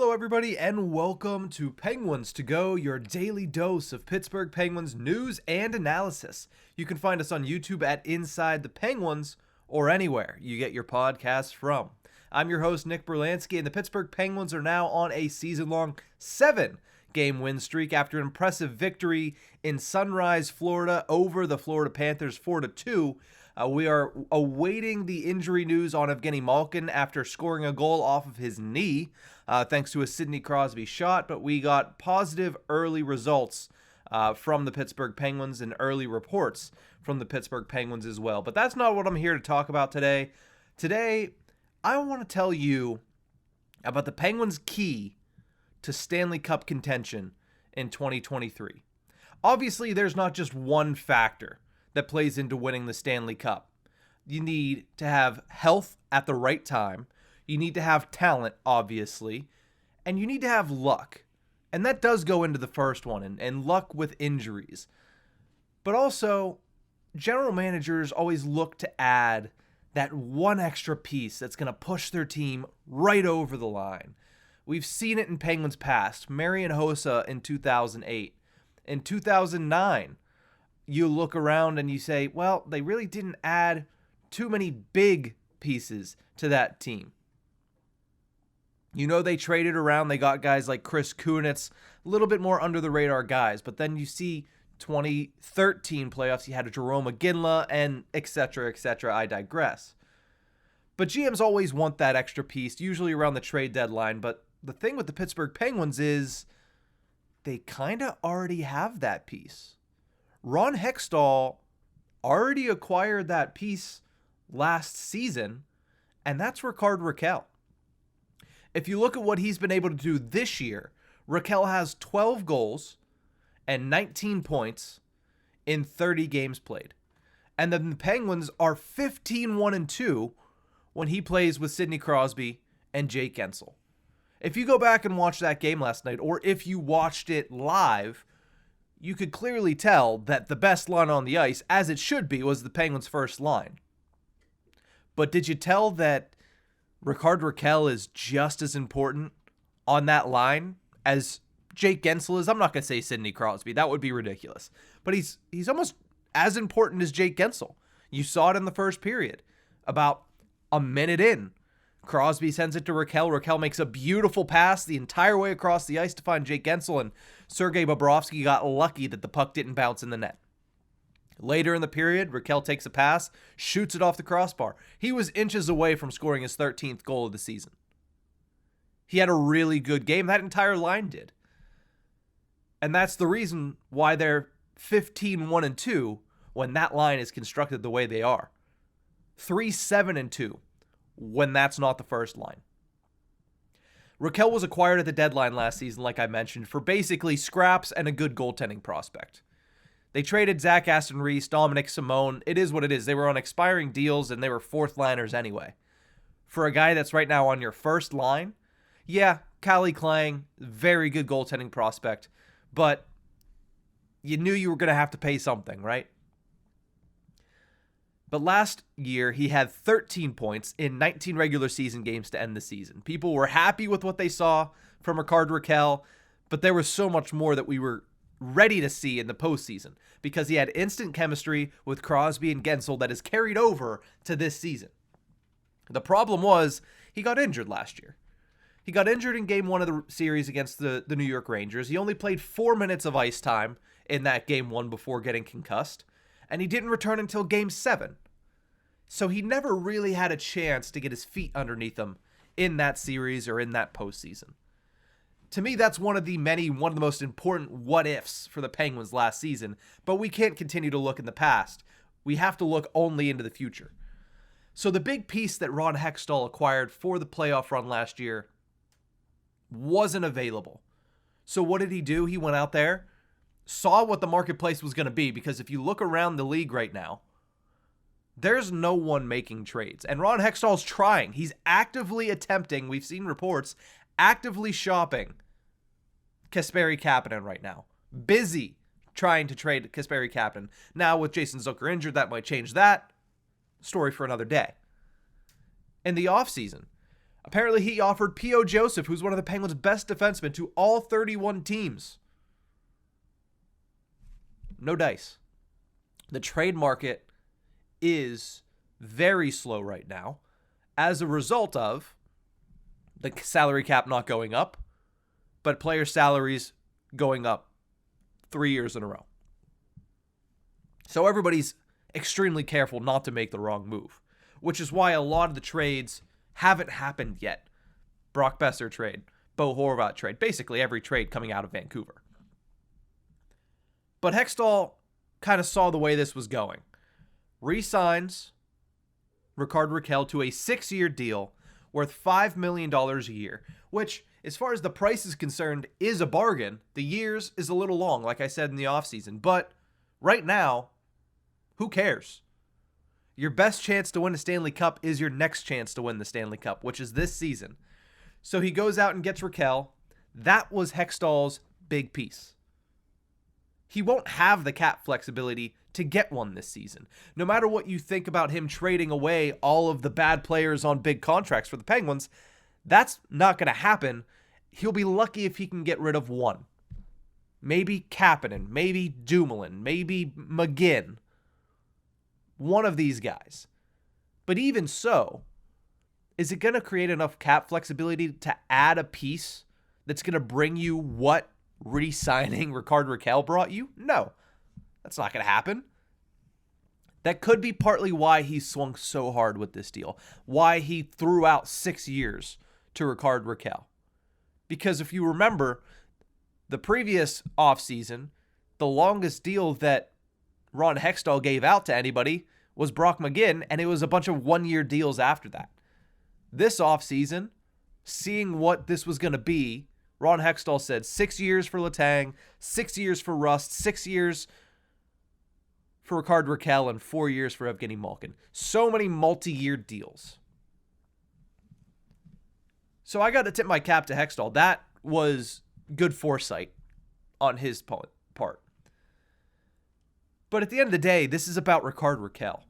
Hello, everybody, and welcome to Penguins to Go, your daily dose of Pittsburgh Penguins news and analysis. You can find us on YouTube at Inside the Penguins or anywhere you get your podcasts from. I'm your host, Nick Brlansky, and the Pittsburgh Penguins are now on a season-long 7-game win streak after an impressive victory in Sunrise, Florida over the Florida Panthers 4-2. We are awaiting the injury news on Evgeny Malkin after scoring a goal off of his knee, thanks to a Sidney Crosby shot, but we got positive early results from the Pittsburgh Penguins and early reports from the Pittsburgh Penguins as well. But that's not what I'm here to talk about today. Today, I want to tell you about the Penguins' key to Stanley Cup contention in 2023. Obviously, there's not just one factor that plays into winning the Stanley Cup. You need to have health at the right time. You need to have talent, obviously. And you need to have luck. And that does go into the first one, and luck with injuries. But also, general managers always look to add that one extra piece that's going to push their team right over the line. We've seen it in Penguins past. Marian Hossa in 2008. In 2009, you look around and you say, well, they really didn't add too many big pieces to that team. You know, they traded around. They got guys like Chris Kunitz, a little bit more under the radar guys. But then you see 2013 playoffs, you had Jerome McGinley and et cetera, et cetera. I digress. But GMs always want that extra piece, usually around the trade deadline. But the thing with the Pittsburgh Penguins is they kind of already have that piece. Ron Hextall already acquired that piece last season, and that's Rickard Rakell. If you look at what he's been able to do this year, Rakell has 12 goals and 19 points in 30 games played. And then the Penguins are 15-1-2 when he plays with Sidney Crosby and Jake Guentzel. If you go back and watch that game last night, or if you watched it live, you could clearly tell that the best line on the ice, as it should be, was the Penguins' first line. But did you tell that Rickard Rakell is just as important on that line as Jake Guentzel is? I'm not going to say Sidney Crosby. That would be ridiculous. But he's almost as important as Jake Guentzel. You saw it in the first period. About a minute in, Crosby sends it to Rakell. Rakell makes a beautiful pass the entire way across the ice to find Jake Guentzel, and Sergei Bobrovsky got lucky that the puck didn't bounce in the net. Later in the period, Rakell takes a pass, shoots it off the crossbar. He was inches away from scoring his 13th goal of the season. He had a really good game. That entire line did. And that's the reason why they're 15-1-2 when that line is constructed the way they are. 3-7-2. When that's not the first line. Rakell was acquired at the deadline last season, like I mentioned, for basically scraps and a good goaltending prospect. They traded Zach Aston-Reese, Dominic Simone. It is what it is. They were on expiring deals, and they were fourth liners anyway. For a guy that's right now on your first line, yeah, Calle Clang, very good goaltending prospect, but you knew you were going to have to pay something, right? But last year, he had 13 points in 19 regular season games to end the season. People were happy with what they saw from Rickard Rakell, but there was so much more that we were ready to see in the postseason because he had instant chemistry with Crosby and Guentzel that is carried over to this season. The problem was he got injured last year. He got injured in game 1 of the series against the New York Rangers. He only played 4 minutes of ice time in that game 1 before getting concussed. And he didn't return until Game 7. So he never really had a chance to get his feet underneath him in that series or in that postseason. To me, that's one of the most important what-ifs for the Penguins last season, but we can't continue to look in the past. We have to look only into the future. So the big piece that Ron Hextall acquired for the playoff run last year wasn't available. So what did he do? He went out there, saw what the marketplace was going to be, because if you look around the league right now, there's no one making trades. And Ron Hextall's trying. He's actively attempting, we've seen reports, actively shopping Kasperi Kapanen right now. Busy trying to trade Kasperi Kapanen. Now with Jason Zucker injured, that might change that. Story for another day. In the offseason, Apparently, he offered P.O. Joseph, who's one of the Penguins' best defensemen, to all 31 teams. No dice. The trade market is very slow right now as a result of the salary cap not going up, but player salaries going up 3 years in a row. So everybody's extremely careful not to make the wrong move, which is why a lot of the trades haven't happened yet. Brock Besser trade, Bo Horvat trade, basically every trade coming out of Vancouver. But Hextall kind of saw the way this was going. Re-signs Rickard Rakell to a 6-year deal worth $5 million a year, which, as far as the price is concerned, is a bargain. The years is a little long, like I said in the offseason. But right now, who cares? Your best chance to win a Stanley Cup is your next chance to win the Stanley Cup, which is this season. So he goes out and gets Rakell. That was Hextall's big piece. He won't have the cap flexibility to get one this season. No matter what you think about him trading away all of the bad players on big contracts for the Penguins, that's not going to happen. He'll be lucky if he can get rid of one. Maybe Kapanen, maybe Dumoulin, maybe McGinn. One of these guys. But even so, is it going to create enough cap flexibility to add a piece that's going to bring you what re-signing Rickard Rakell brought you? No, that's not going to happen. That could be partly why he swung so hard with this deal, why he threw out 6 years to Rickard Rakell. Because if you remember, the previous offseason, the longest deal that Ron Hextall gave out to anybody was Brock McGinn, and it was a bunch of 1-year deals after that. This offseason, seeing what this was going to be, Ron Hextall said 6 years for Letang, 6 years for Rust, 6 years for Rickard Rakell, and 4 years for Evgeny Malkin. So many multi-year deals. So I got to tip my cap to Hextall. That was good foresight on his part. But at the end of the day, this is about Rickard Rakell.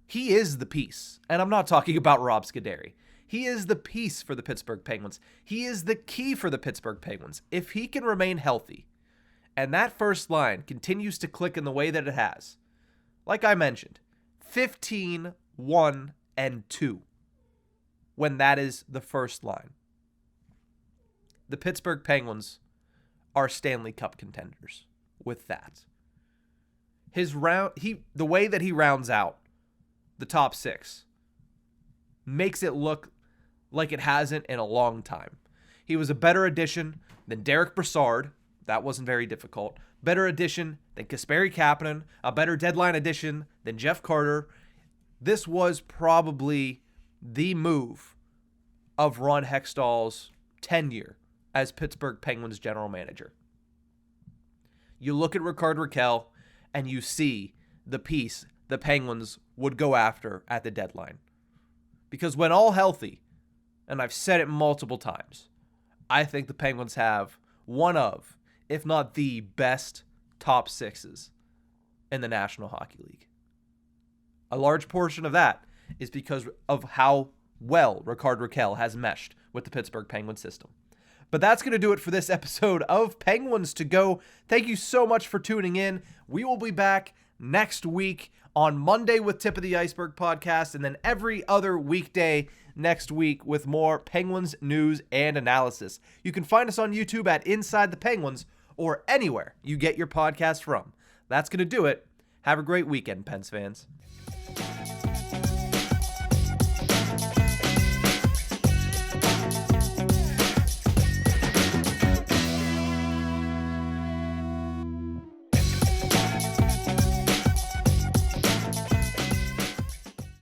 He is the piece. And I'm not talking about Rob Scuderi. He is the piece for the Pittsburgh Penguins. He is the key for the Pittsburgh Penguins. If he can remain healthy, and that first line continues to click in the way that it has, like I mentioned, 15, 1, and 2, when that is the first line, the Pittsburgh Penguins are Stanley Cup contenders with that. The way that he rounds out the top 6 makes it look like it hasn't in a long time. He was a better addition than Derek Brassard. That wasn't very difficult. Better addition than Kasperi Kapanen. A better deadline addition than Jeff Carter. This was probably the move of Ron Hextall's tenure as Pittsburgh Penguins general manager. You look at Rickard Rakell, and you see the piece the Penguins would go after at the deadline. Because when all healthy, and I've said it multiple times, I think the Penguins have one of, if not the best top 6s in the National Hockey League. A large portion of that is because of how well Rickard Rakell has meshed with the Pittsburgh Penguins system. But that's going to do it for this episode of Penguins to Go. Thank you so much for tuning in. We will be back next week on Monday with Tip of the Ice-Burgh podcast, and then every other weekday next week with more Penguins news and analysis. You can find us on YouTube at Inside the Penguins or anywhere you get your podcast from. That's going to do it. Have a great weekend, Pens fans.